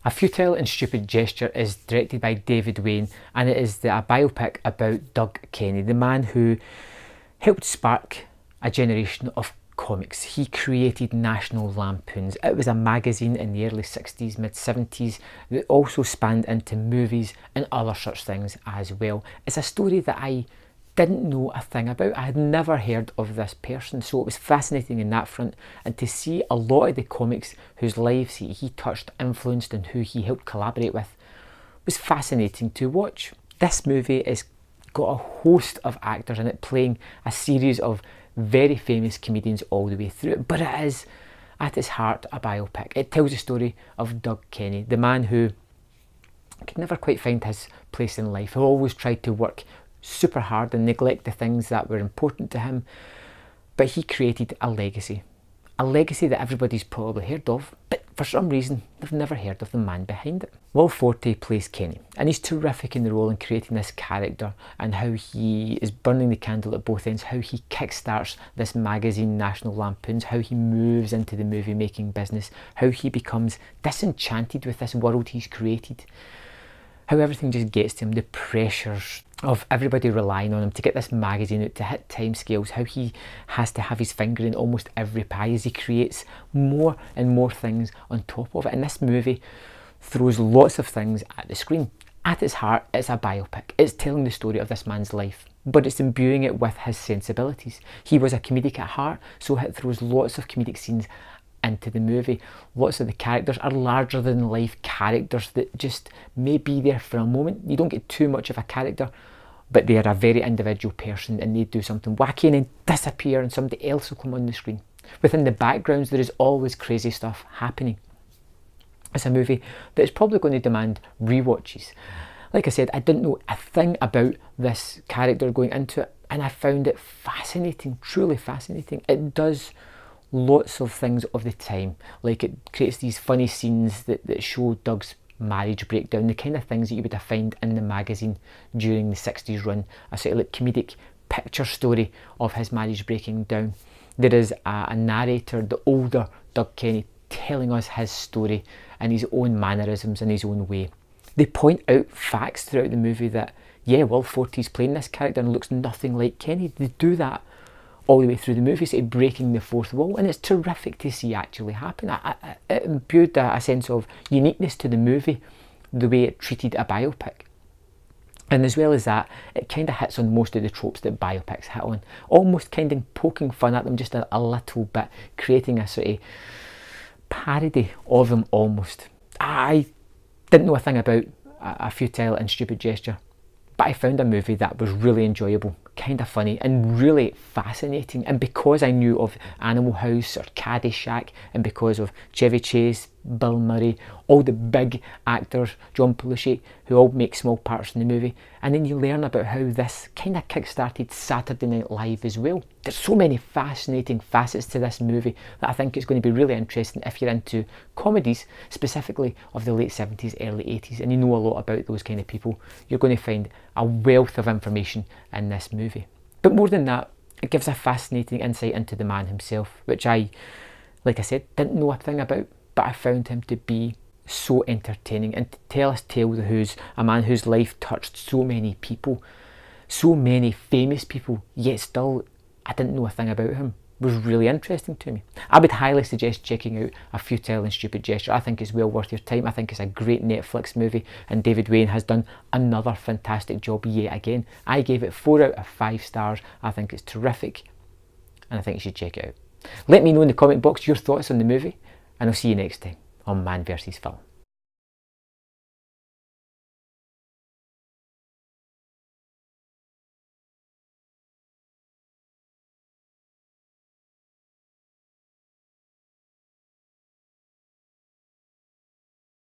A Futile and Stupid Gesture is directed by David Wayne, and it is a biopic about Doug Kenney, the man who helped spark a generation of comics. He created National Lampoons. It was a magazine in the early 60s, mid 70s that also spanned into movies and other such things as well. It's a story that I didn't know a thing about. I had never heard of this person, so it was fascinating in that front, and to see a lot of the comics whose lives he touched, influenced, and who he helped collaborate with was fascinating to watch. This movie has got a host of actors in it playing a series of very famous comedians all the way through it, but it is at its heart a biopic. It tells the story of Doug Kenney, the man who could never quite find his place in life, who always tried to work super hard and neglect the things that were important to him, but he created a legacy that everybody's probably heard of, but for some reason they've never heard of the man behind it. Will Forte plays Kenny, and he's terrific in the role in creating this character and how he is burning the candle at both ends, how he kickstarts this magazine National Lampoons, how he moves into the movie making business, how he becomes disenchanted with this world he's created, how everything just gets to him, the pressures of everybody relying on him to get this magazine out, to hit timescales, how he has to have his finger in almost every pie as he creates more and more things on top of it. And this movie throws lots of things at the screen. At its heart, it's a biopic. It's telling the story of this man's life, but it's imbuing it with his sensibilities. He was a comedic at heart, so it throws lots of comedic scenes into the movie. Lots of the characters are larger than life characters that just may be there for a moment. You don't get too much of a character, but they are a very individual person and they do something wacky and then disappear and somebody else will come on the screen. Within the backgrounds there is always crazy stuff happening. It's a movie that is probably going to demand rewatches. Like I said, I didn't know a thing about this character going into it, and I found it fascinating, truly fascinating. It does lots of things of the time, like it creates these funny scenes that show Doug's marriage breakdown, the kind of things that you would have found in the magazine during the 60s run, a sort of like comedic picture story of his marriage breaking down. There is a narrator, the older Doug Kenney, telling us his story in his own mannerisms, in his own way. They point out facts throughout the movie that, yeah, Will Forte's playing this character and looks nothing like Kenney. They do that all the way through the movie, so breaking the fourth wall, and it's terrific to see actually happen. It imbued a sense of uniqueness to the movie, the way it treated a biopic. And as well as that, it kind of hits on most of the tropes that biopics hit on, almost kind of poking fun at them just a little bit, creating a sort of parody of them almost. I didn't know a thing about A Futile and Stupid Gesture, but I found a movie that was really enjoyable, kind of funny and really fascinating. And because I knew of Animal House or Caddyshack, and because of Chevy Chase, Bill Murray, all the big actors, John Belushi, who all make small parts in the movie, and then you learn about how this kind of kick-started Saturday Night Live as well. There's so many fascinating facets to this movie that I think it's going to be really interesting if you're into comedies, specifically of the late 70s, early 80s, and you know a lot about those kind of people. You're going to find a wealth of information in this movie. But more than that, it gives a fascinating insight into the man himself, which I, like I said, didn't know a thing about, but I found him to be so entertaining, and to tell us tales who's a man whose life touched so many people, so many famous people, yet still I didn't know a thing about him, was really interesting to me. I would highly suggest checking out A Futile and Stupid Gesture. I think it's well worth your time. I think it's a great Netflix movie, and David Wayne has done another fantastic job yet again. I gave it 4 out of 5 stars. I think it's terrific, and I think you should check it out. Let me know in the comment box your thoughts on the movie, and I'll see you next time on Man vs Film.